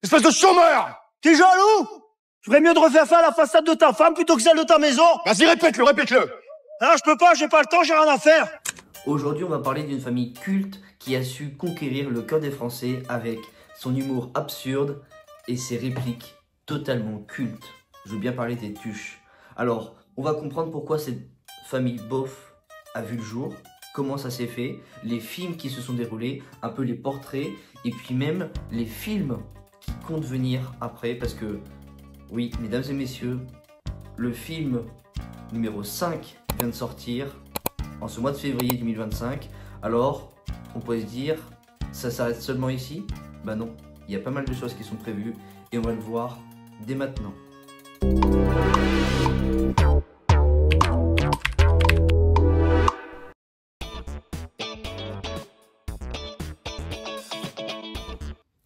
Espèce de chômeur! T'es jaloux? Tu ferais mieux de refaire faire la façade de ta femme plutôt que celle de ta maison. Vas-y, répète-le, répète-le! Ah, je peux pas, j'ai pas le temps, j'ai rien à faire. Aujourd'hui, on va parler d'une famille culte qui a su conquérir le cœur des Français avec son humour absurde et ses répliques totalement cultes. Je veux bien parler des Tuches. Alors, on va comprendre pourquoi cette famille bof a vu le jour, comment ça s'est fait, les films qui se sont déroulés, un peu les portraits, et puis même les films qui comptent venir après, parce que, oui, mesdames et messieurs, le film numéro 5 vient de sortir en ce mois de février 2025. Alors, on pourrait se dire, ça s'arrête seulement ici? Bah non, il y a pas mal de choses qui sont prévues, et on va le voir dès maintenant.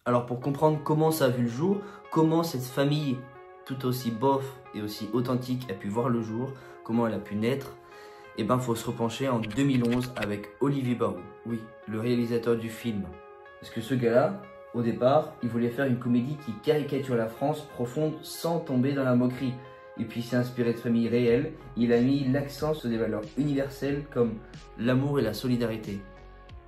Alors pour comprendre comment ça a vu le jour, comment cette famille tout aussi bof et aussi authentique a pu voir le jour, comment elle a pu naître, eh ben faut se repencher en 2011 avec Olivier Barou, oui, le réalisateur du film. Parce que ce gars-là, au départ, il voulait faire une comédie qui caricature la France profonde sans tomber dans la moquerie. Et puis il s'est inspiré de familles réelles, il a mis l'accent sur des valeurs universelles comme l'amour et la solidarité.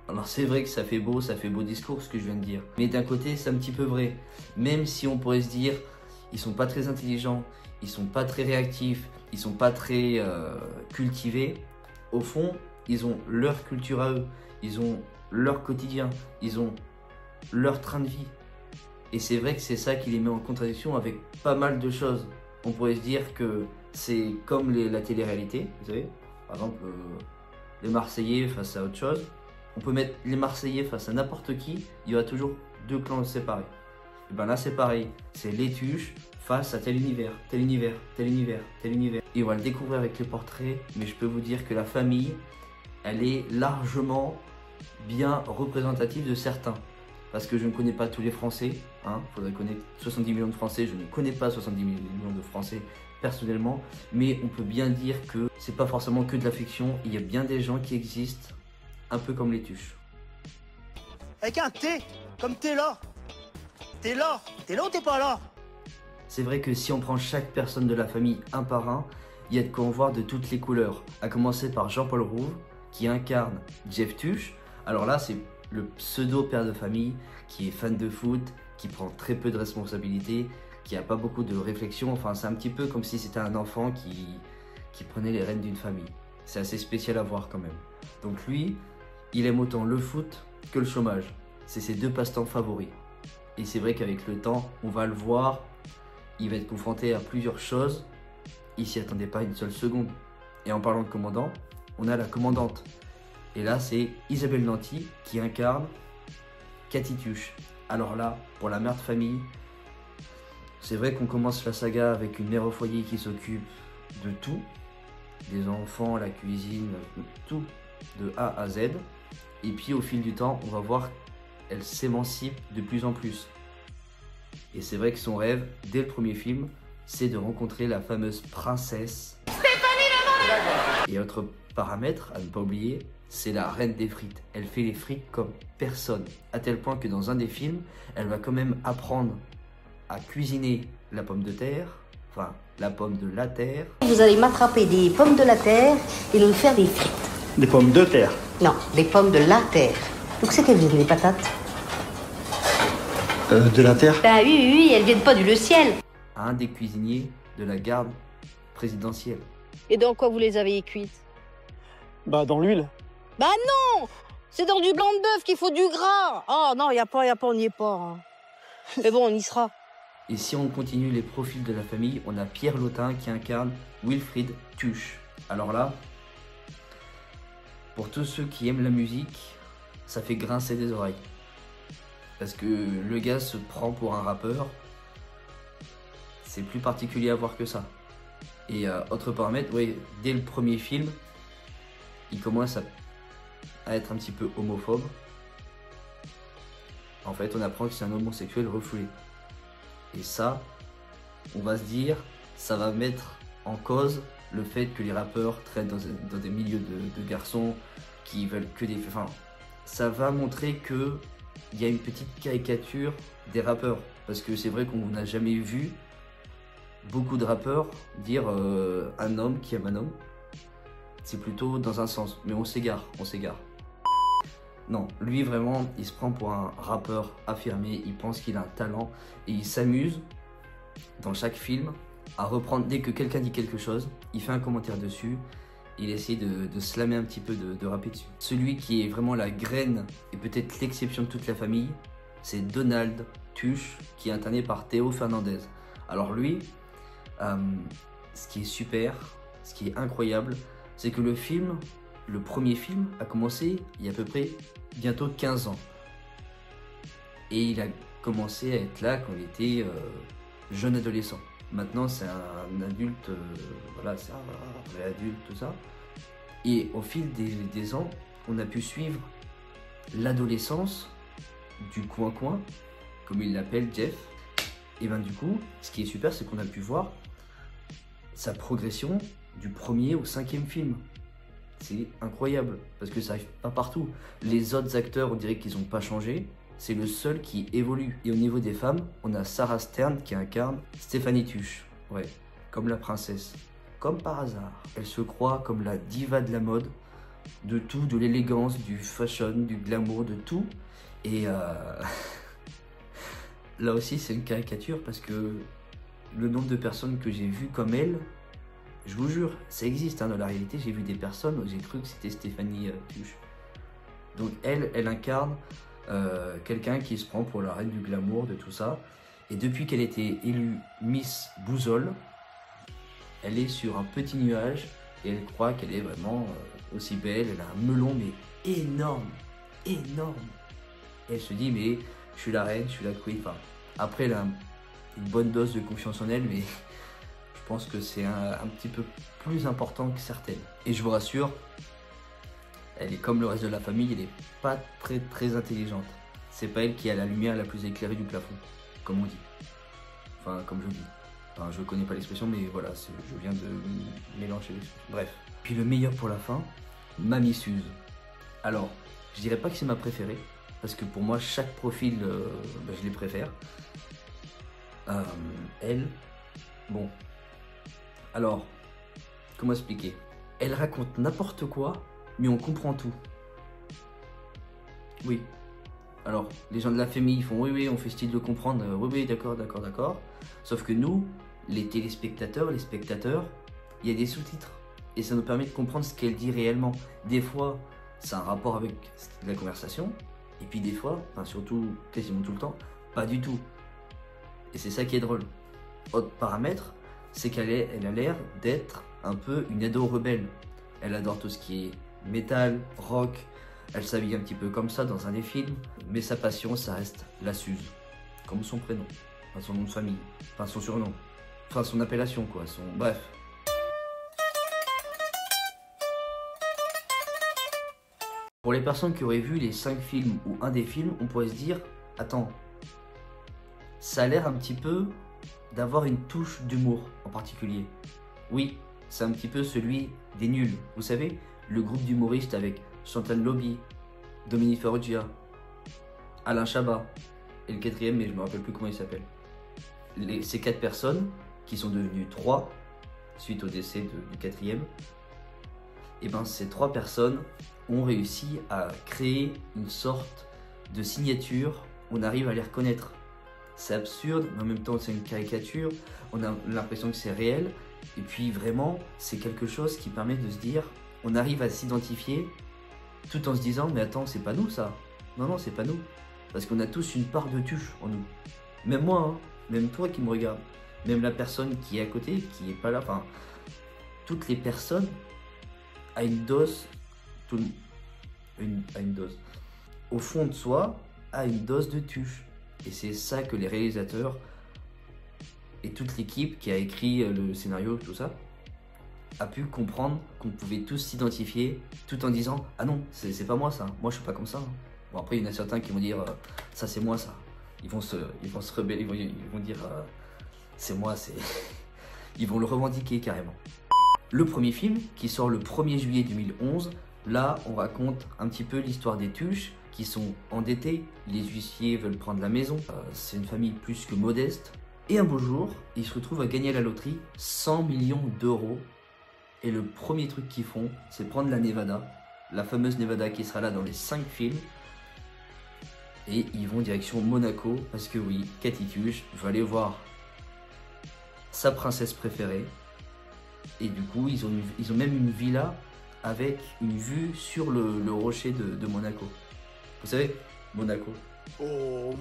Alors c'est vrai que ça fait beau discours ce que je viens de dire. Mais d'un côté c'est un petit peu vrai. Même si on pourrait se dire, ils sont pas très intelligents, ils sont pas très réactifs, ils sont pas très cultivés. Au fond, ils ont leur culture à eux, ils ont leur quotidien, ils ont leur train de vie. Et c'est vrai que c'est ça qui les met en contradiction avec pas mal de choses. On pourrait se dire que c'est comme la télé-réalité, vous savez. Par exemple, les Marseillais face à autre chose. On peut mettre les Marseillais face à n'importe qui, il y aura toujours deux clans séparés. Et ben là c'est pareil, c'est les Tuches face à tel univers, tel univers, tel univers, tel univers. Et on va le découvrir avec les portraits, mais je peux vous dire que la famille, elle est largement bien représentative de certains. Parce que je ne connais pas tous les Français, hein, faudrait connaître 70 millions de Français, je ne connais pas 70 millions de Français personnellement, mais on peut bien dire que c'est pas forcément que de la fiction, il y a bien des gens qui existent, un peu comme les Tuches. Avec un T, comme t'es là. T'es là ou t'es pas là? C'est vrai que si on prend chaque personne de la famille un par un, il y a de quoi en voir de toutes les couleurs. À commencer par Jean-Paul Rouve, qui incarne Jeff Tuche. Alors là, c'est le pseudo-père de famille, qui est fan de foot, qui prend très peu de responsabilités, qui n'a pas beaucoup de réflexion. Enfin, c'est un petit peu comme si c'était un enfant qui prenait les rênes d'une famille. C'est assez spécial à voir quand même. Donc lui, il aime autant le foot que le chômage. C'est ses deux passe-temps favoris. Et c'est vrai qu'avec le temps, on va le voir, il va être confronté à plusieurs choses. Il s'y attendait pas une seule seconde. Et en parlant de commandant, on a la commandante. Et là, c'est Isabelle Nanty qui incarne Cathy Tuche. Alors là, pour la mère de famille, c'est vrai qu'on commence la saga avec une mère au foyer qui s'occupe de tout. Des enfants, la cuisine, tout, de A à Z. Et puis au fil du temps, on va voir qu'elle s'émancipe de plus en plus. Et c'est vrai que son rêve, dès le premier film, c'est de rencontrer la fameuse princesse. Et autre paramètre à ne pas oublier, c'est la reine des frites. Elle fait les frites comme personne. À tel point que dans un des films, elle va quand même apprendre à cuisiner la pomme de terre. Enfin, la pomme de la terre. Vous allez m'attraper des pommes de la terre et nous faire des frites. Des pommes de terre? Non, des pommes de la terre. Donc c'est qu'elles viennent, les patates? De la terre? Bah oui, elles viennent pas du ciel. Un des cuisiniers de la garde présidentielle. Et dans quoi vous les avez cuites? Bah dans l'huile. Bah non! C'est dans du blanc de bœuf qu'il faut du gras. Oh non, y a pas, on n'y est pas. Hein. Mais bon, on y sera. Et si on continue les profils de la famille, on a Pierre Lotin qui incarne Wilfried Tuche. Alors là, pour tous ceux qui aiment la musique, ça fait grincer des oreilles. Parce que le gars se prend pour un rappeur. C'est plus particulier à voir que ça. Et autre paramètre, oui, dès le premier film, il commence à être un petit peu homophobe. En fait, on apprend que c'est un homosexuel refoulé. Et ça, on va se dire, ça va mettre en cause le fait que les rappeurs traînent dans des milieux de garçons qui veulent que des... Enfin, ça va montrer qu'il y a une petite caricature des rappeurs. Parce que c'est vrai qu'on n'a jamais vu beaucoup de rappeurs dire un homme qui aime un homme. C'est plutôt dans un sens, mais on s'égare, on s'égare. Non, lui vraiment, il se prend pour un rappeur affirmé, il pense qu'il a un talent et il s'amuse dans chaque film à reprendre, dès que quelqu'un dit quelque chose, il fait un commentaire dessus, il essaie de slammer un petit peu, de rapper dessus. Celui qui est vraiment la graine et peut-être l'exception de toute la famille, c'est Donald Tuche, qui est incarné par Théo Fernandez. Alors lui, ce qui est super, ce qui est incroyable, c'est que le premier film a commencé il y a à peu près bientôt 15 ans. Et il a commencé à être là quand il était jeune adolescent. Maintenant c'est un adulte, voilà, c'est un vrai adulte, tout ça. Et au fil des ans, on a pu suivre l'adolescence du coin-coin, comme il l'appelle Jeff. Et ben du coup, ce qui est super, c'est qu'on a pu voir sa progression du premier au 5e film. C'est incroyable, parce que ça arrive pas partout. Les autres acteurs, on dirait qu'ils n'ont pas changé. C'est le seul qui évolue. Et au niveau des femmes, on a Sarah Stern qui incarne Stéphanie Tuche. Ouais, comme la princesse. Comme par hasard. Elle se croit comme la diva de la mode. De tout, de l'élégance, du fashion, du glamour, de tout. Et là aussi, c'est une caricature parce que le nombre de personnes que j'ai vues comme elle, je vous jure, ça existe. Hein, dans la réalité, j'ai vu des personnes où j'ai cru que c'était Stéphanie Tuche. Donc elle incarne quelqu'un qui se prend pour la reine du glamour, de tout ça. Et depuis qu'elle a été élue Miss Bouzole, elle est sur un petit nuage et elle croit qu'elle est vraiment aussi belle. Elle a un melon mais énorme, énorme. Et elle se dit mais je suis la reine, je suis la queen. Enfin, après elle a une bonne dose de confiance en elle, mais je pense que c'est un petit peu plus important que certaines. Et je vous rassure, elle est comme le reste de la famille, elle n'est pas très intelligente. C'est pas elle qui a la lumière la plus éclairée du plafond, comme on dit. Enfin, comme je dis. Enfin, je connais pas l'expression, mais voilà, je viens de mélanger les choses. Bref. Puis le meilleur pour la fin, Mamie Suze. Alors, je dirais pas que c'est ma préférée, parce que pour moi, chaque profil, je les préfère. Elle, bon. Alors, comment expliquer? Elle raconte n'importe quoi, mais on comprend tout. Oui. Alors, les gens de la famille font oui, on fait style de comprendre, oui, d'accord. Sauf que nous, les téléspectateurs, les spectateurs, il y a des sous-titres. Et ça nous permet de comprendre ce qu'elle dit réellement. Des fois, c'est un rapport avec la conversation. Et puis des fois, enfin surtout, quasiment tout le temps, pas du tout. Et c'est ça qui est drôle. Autre paramètre, c'est qu'elle a l'air d'être un peu une ado rebelle. Elle adore tout ce qui est métal, rock. Elle s'habille un petit peu comme ça dans un des films. Mais sa passion, ça reste la Suze. Comme son prénom. Enfin, son nom de famille. Enfin, son surnom. Enfin, son appellation, quoi. Bref. Pour les personnes qui auraient vu les 5 films ou un des films, on pourrait se dire, attends, ça a l'air un petit peu d'avoir une touche d'humour en particulier. Oui, c'est un petit peu celui des nuls. Vous savez, le groupe d'humoristes avec Chantal Lobby, Dominique Farrugia, Alain Chabat, et le 4e, mais je ne me rappelle plus comment il s'appelle. Ces 4 personnes, qui sont devenues 3, suite au décès du 4e, et ben ces 3 personnes ont réussi à créer une sorte de signature, on arrive à les reconnaître. C'est absurde, mais en même temps c'est une caricature, on a l'impression que c'est réel, et puis vraiment c'est quelque chose qui permet de se dire, on arrive à s'identifier tout en se disant, mais attends, c'est pas nous ça. Non, c'est pas nous. Parce qu'on a tous une part de Tuche en nous. Même moi, hein, même toi qui me regarde, même la personne qui est à côté, qui est pas là, enfin, toutes les personnes à une dose, à une dose. Au fond de soi, a une dose de Tuche. Et c'est ça que les réalisateurs et toute l'équipe qui a écrit le scénario, tout ça, a pu comprendre qu'on pouvait tous s'identifier tout en disant « Ah non, c'est pas moi ça, moi je suis pas comme ça. » Bon après il y en a certains qui vont dire « Ça c'est moi ça ». Ils vont se rebeller, ils vont dire « C'est moi, c'est... » Ils vont le revendiquer carrément. Le premier film, qui sort le 1er juillet 2011, Là, on raconte un petit peu l'histoire des Tuches qui sont endettés. Les huissiers veulent prendre la maison. C'est une famille plus que modeste. Et un beau jour, ils se retrouvent à gagner à la loterie 100 millions d'euros. Et le premier truc qu'ils font, c'est prendre la Nevada, la fameuse Nevada qui sera là dans les 5 films. Et ils vont direction Monaco parce que oui, Cathy Tuche va aller voir sa princesse préférée. Et du coup, ils ont même une villa avec une vue sur le rocher de Monaco. Vous savez, Monaco. Oh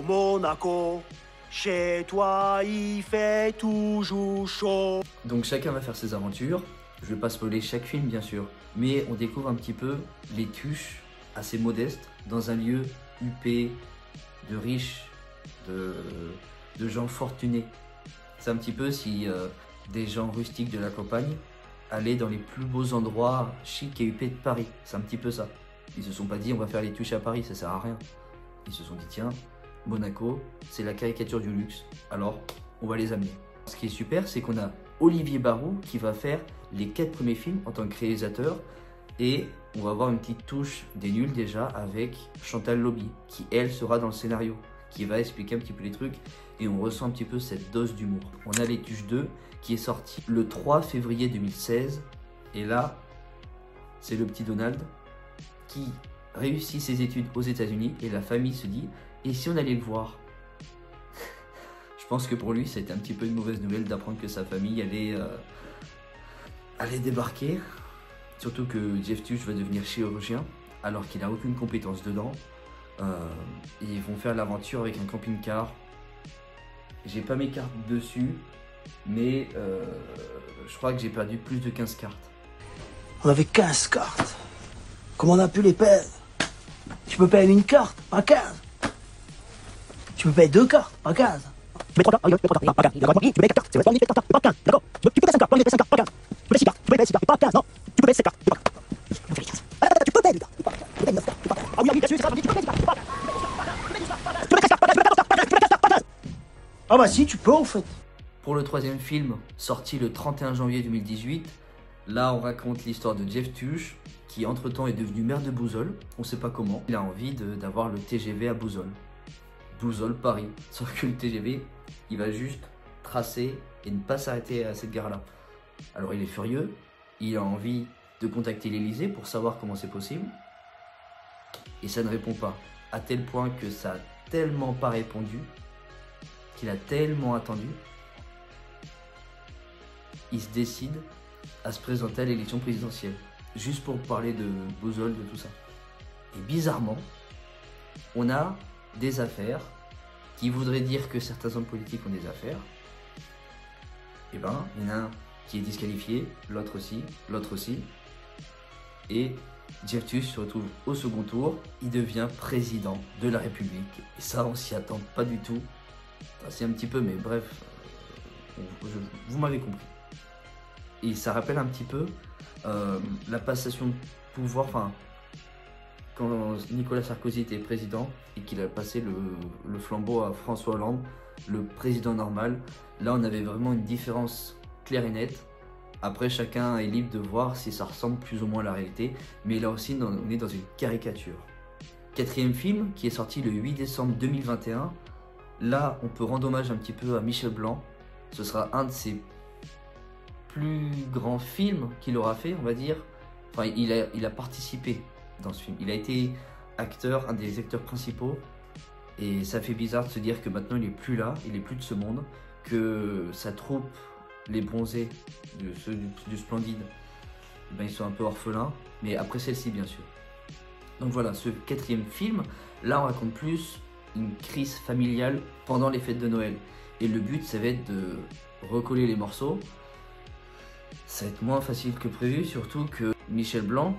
Monaco, chez toi il fait toujours chaud. Donc chacun va faire ses aventures. Je vais pas spoiler chaque film bien sûr, mais on découvre un petit peu les Tuches assez modestes dans un lieu huppé, de riches, de gens fortunés. C'est un petit peu si des gens rustiques de la campagne allaient dans les plus beaux endroits chics et huppés de Paris. C'est un petit peu ça. Ils se sont pas dit on va faire les Tuches à Paris, ça sert à rien. Ils se sont dit tiens, Monaco, c'est la caricature du luxe, alors on va les amener. Ce qui est super, c'est qu'on a Olivier Barou qui va faire les 4 premiers films en tant que réalisateur et on va avoir une petite touche des nuls déjà avec Chantal Lobby qui elle sera dans le scénario, qui va expliquer un petit peu les trucs et on ressent un petit peu cette dose d'humour. On a Les Tuches 2 qui est sorti le 3 février 2016 et là c'est le petit Donald qui réussit ses études aux États-Unis et la famille se dit et si on allait le voir? Je pense que pour lui c'était un petit peu une mauvaise nouvelle d'apprendre que sa famille allait débarquer, surtout que Jeff Tuche va devenir chirurgien alors qu'il n'a aucune compétence dedans. Et ils vont faire l'aventure avec un camping-car. J'ai pas mes cartes dessus, mais je crois que j'ai perdu plus de 15 cartes. On avait 15 cartes. Comment on a pu les perdre? Tu peux payer une carte, pas 15. Tu peux payer 2 cartes, pas 15. Tu peux 3 cartes, pas 15. D'accord, tu peux payer 4 cartes, c'est vrai, 4 cartes, pas 15. D'accord, tu peux payer 5 cartes, 5 cartes, pas 15. Tu peux payer 6 cartes, tu peux payer 6 cartes, pas 15. Non, tu peux payer 7 cartes, pas 15. Tu peux payer 8 cartes, tu peux payer 9 cartes, pas 15. Ah oui, bien sûr, c'est ça, tu peux payer 10 cartes, pas 15. Tu peux payer 4 cartes, pas 15. Tu peux payer 4 cartes, pas 15. Tu peux payer 4 cartes, pas 15. Ah bah si, tu peux en fait. Pour le 3e film, sorti le 31 janvier 2018, là on raconte l'histoire de Jeff Tuche, qui entre-temps est devenu maire de Bouzolles, on sait pas comment. Il a envie d'avoir le TGV à Bouzolles. Bouzolles-Paris. Sauf que le TGV, il va juste tracer et ne pas s'arrêter à cette gare-là. Alors il est furieux, il a envie de contacter l'Elysée pour savoir comment c'est possible. Et ça ne répond pas. À tel point que ça a tellement pas répondu, qu'il a tellement attendu, il se décide à se présenter à l'élection présidentielle. Juste pour parler de Bouzolles, de tout ça. Et bizarrement, on a des affaires qui voudraient dire que certains hommes politiques ont des affaires. Et ben, il y en a un qui est disqualifié, l'autre aussi. Et Jeff Tuche se retrouve au second tour, il devient président de la République. Et ça, on s'y attend pas du tout. Enfin, c'est un petit peu, mais bref, vous m'avez compris. Et ça rappelle un petit peu la passation de pouvoir, enfin, quand Nicolas Sarkozy était président et qu'il a passé le flambeau à François Hollande, le président normal, là on avait vraiment une différence claire et nette. Après, chacun est libre de voir si ça ressemble plus ou moins à la réalité, mais là aussi on est dans une caricature. 4e film qui est sorti le 8 décembre 2021, là on peut rendre hommage un petit peu à Michel Blanc. Ce sera un de ses plus grands films qu'il aura fait, on va dire. Enfin, il a participé dans ce film. Il a été acteur, un des acteurs principaux. Et ça fait bizarre de se dire que maintenant il est plus là, il est plus de ce monde, que sa troupe, les bronzés, ceux du Splendide, ben, ils sont un peu orphelins, mais après celle-ci bien sûr. Donc voilà, ce 4e film, là on raconte plus une crise familiale pendant les fêtes de Noël. Et le but, ça va être de recoller les morceaux. Ça va être moins facile que prévu, surtout que Michel Blanc,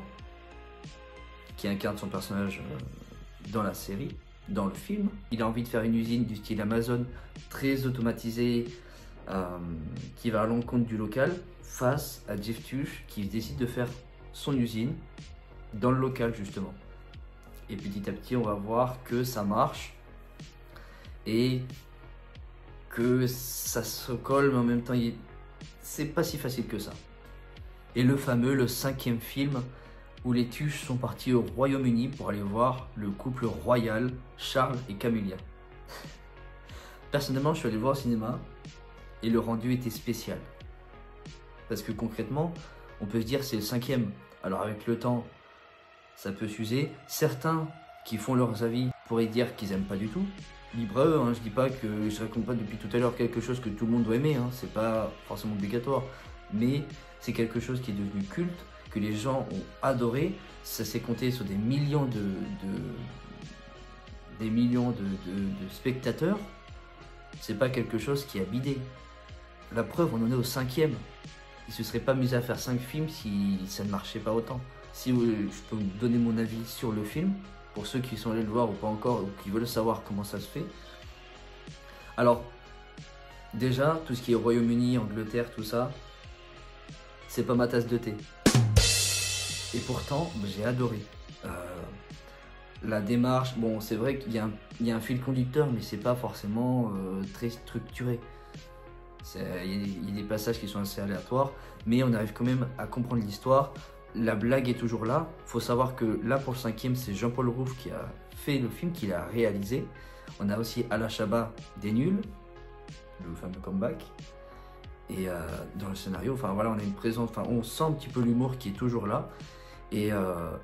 qui incarne son personnage dans la série, dans le film, il a envie de faire une usine du style Amazon, très automatisée, qui va à l'encontre du local, face à Jeff Tuche, qui décide de faire son usine dans le local justement. Et petit à petit, on va voir que ça marche, et que ça se colle, mais en même temps, c'est pas si facile que ça. Et le fameux, le 5e film, où les Tuches sont partis au Royaume-Uni pour aller voir le couple royal, Charles et Camilla. Personnellement, je suis allé le voir au cinéma, et le rendu était spécial. Parce que concrètement, on peut se dire c'est le 5e. Alors avec le temps, ça peut s'user. Certains qui font leurs avis pourraient dire qu'ils aiment pas du tout. Libre à eux, hein. Je dis pas que je raconte pas depuis tout à l'heure quelque chose que tout le monde doit aimer, hein. C'est pas forcément obligatoire. Mais c'est quelque chose qui est devenu culte, que les gens ont adoré. Ça s'est compté sur des millions de spectateurs. C'est pas quelque chose qui a bidé. La preuve, on en est au 5e. Ils se seraient pas amusés à faire 5 films si ça ne marchait pas autant. Si je peux vous donner mon avis sur le film, pour ceux qui sont allés le voir ou pas encore, ou qui veulent savoir comment ça se fait. Alors, déjà, tout ce qui est Royaume-Uni, Angleterre, tout ça, c'est pas ma tasse de thé. Et pourtant, j'ai adoré. La démarche, bon, c'est vrai qu'il y a un fil conducteur, mais c'est pas forcément très structuré. Il y a des passages qui sont assez aléatoires, mais on arrive quand même à comprendre l'histoire. La blague est toujours là. Il faut savoir que là, pour le 5e, c'est Jean-Paul Rouve qui a fait le film, qui l'a réalisé. On a aussi Alain Chabat des Nuls, le fameux comeback. Et dans le scénario, enfin voilà, on a une présence, enfin on sent un petit peu l'humour qui est toujours là. Et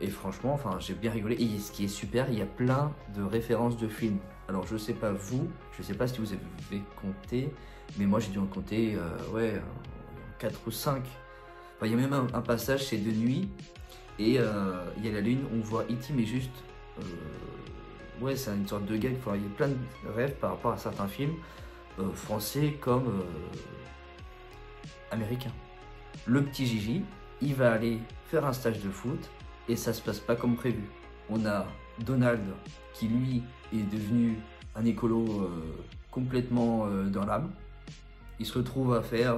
franchement, enfin j'ai bien rigolé. Et ce qui est super, il y a plein de références de films. Alors je sais pas vous, je sais pas si vous avez compté, mais moi j'ai dû en compter, 4 ou 5. Enfin, il y a même un passage, c'est de nuit, et il y a la lune, on voit E.T. mais juste, ouais, c'est une sorte de gag. Enfin, il y a plein de rêves par rapport à certains films, français comme américains. Le petit Gigi, il va aller faire un stage de foot, et ça se passe pas comme prévu. On a Donald, qui lui est devenu un écolo complètement dans l'âme. Il se retrouve à faire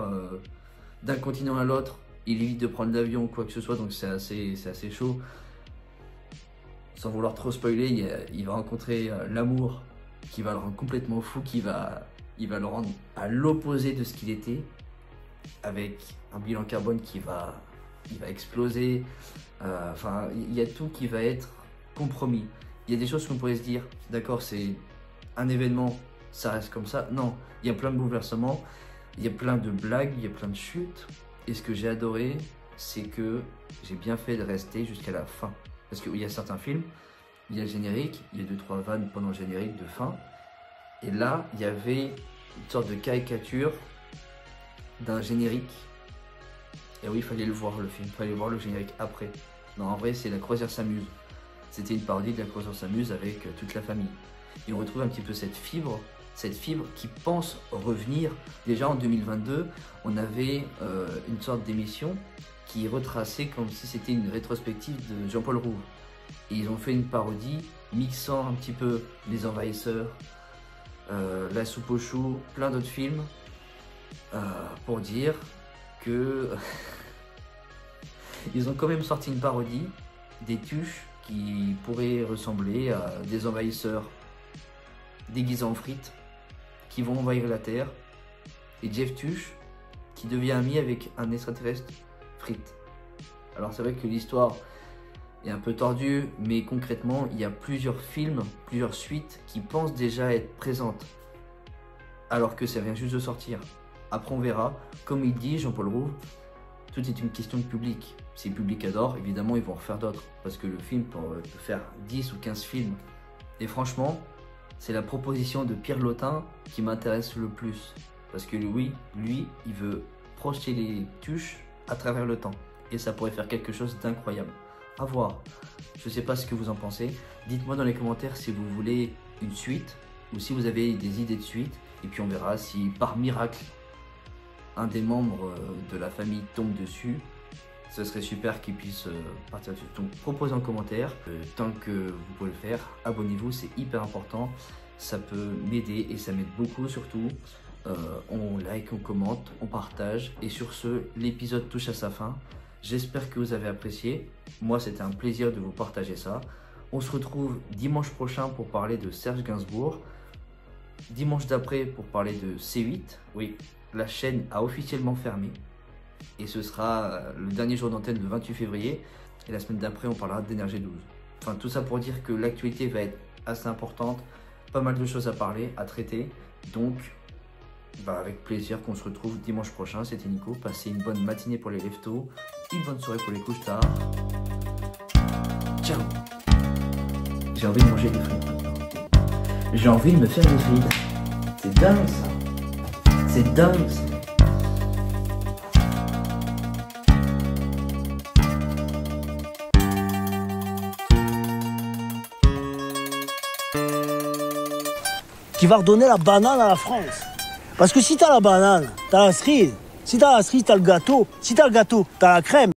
d'un continent à l'autre. Il évite de prendre l'avion ou quoi que ce soit, donc c'est assez chaud. Sans vouloir trop spoiler, il va rencontrer l'amour qui va le rendre complètement fou, il va le rendre à l'opposé de ce qu'il était, avec un bilan carbone qui va exploser. Enfin, il y a tout qui va être compromis. Il y a des choses qu'on pourrait se dire, d'accord, c'est un événement, ça reste comme ça. Non, il y a plein de bouleversements, il y a plein de blagues, il y a plein de chutes. Et ce que j'ai adoré, c'est que j'ai bien fait de rester jusqu'à la fin. Parce qu'il y a certains films, il y a le générique, il y a 2-3 vannes pendant le générique de fin. Et là, il y avait une sorte de caricature d'un générique. Et oui, il fallait le voir le film, il fallait voir le générique après. Non, en vrai, c'est La Croisière s'amuse. C'était une parodie de La Croisière s'amuse avec toute la famille. Et on retrouve un petit peu cette fibre qui pense revenir. Déjà en 2022, on avait une sorte d'émission qui retraçait comme si c'était une rétrospective de Jean-Paul Rouve. Et ils ont fait une parodie mixant un petit peu Les Envahisseurs, La Soupe aux choux, plein d'autres films, pour dire que ils ont quand même sorti une parodie des Tuches qui pourraient ressembler à des envahisseurs déguisés en frites qui vont envahir la Terre, et Jeff Tuche qui devient ami avec un extraterrestre frites. Alors c'est vrai que l'histoire est un peu tordue, mais concrètement il y a plusieurs films, plusieurs suites qui pensent déjà être présentes, alors que ça vient juste de sortir. Après on verra, comme il dit Jean-Paul Rouve, tout est une question de public. Si le public adore, évidemment ils vont en refaire d'autres, parce que le film peut faire 10 ou 15 films. Et franchement, c'est la proposition de Pierre Lotin qui m'intéresse le plus. Parce que lui, il veut projeter les Tuches à travers le temps. Et ça pourrait faire quelque chose d'incroyable. À voir. Je ne sais pas ce que vous en pensez. Dites-moi dans les commentaires si vous voulez une suite, ou si vous avez des idées de suite. Et puis on verra si par miracle, un des membres de la famille tombe dessus. Ce serait super qu'il puisse partir dessus. Donc proposez en commentaire, tant que vous pouvez le faire, abonnez-vous, c'est hyper important, ça peut m'aider et ça m'aide beaucoup surtout. On like, on commente, on partage, et sur ce, l'épisode touche à sa fin. J'espère que vous avez apprécié, moi c'était un plaisir de vous partager ça. On se retrouve dimanche prochain pour parler de Serge Gainsbourg, dimanche d'après pour parler de C8, oui, la chaîne a officiellement fermé. Et ce sera le dernier jour d'antenne, le 28 février. Et la semaine d'après, on parlera d'Énergie 12. Enfin, tout ça pour dire que l'actualité va être assez importante. Pas mal de choses à parler, à traiter. Donc, avec plaisir qu'on se retrouve dimanche prochain. C'était Nico. Passez une bonne matinée pour les lève-tôt. Une bonne soirée pour les couches tard. Ciao. J'ai envie de manger des frites maintenant. J'ai envie de me faire des frites. C'est dingue ça. C'est dingue ça. Qui va redonner la banane à la France. Parce que si t'as la banane, t'as la cerise. Si t'as la cerise, t'as le gâteau. Si t'as le gâteau, t'as la crème.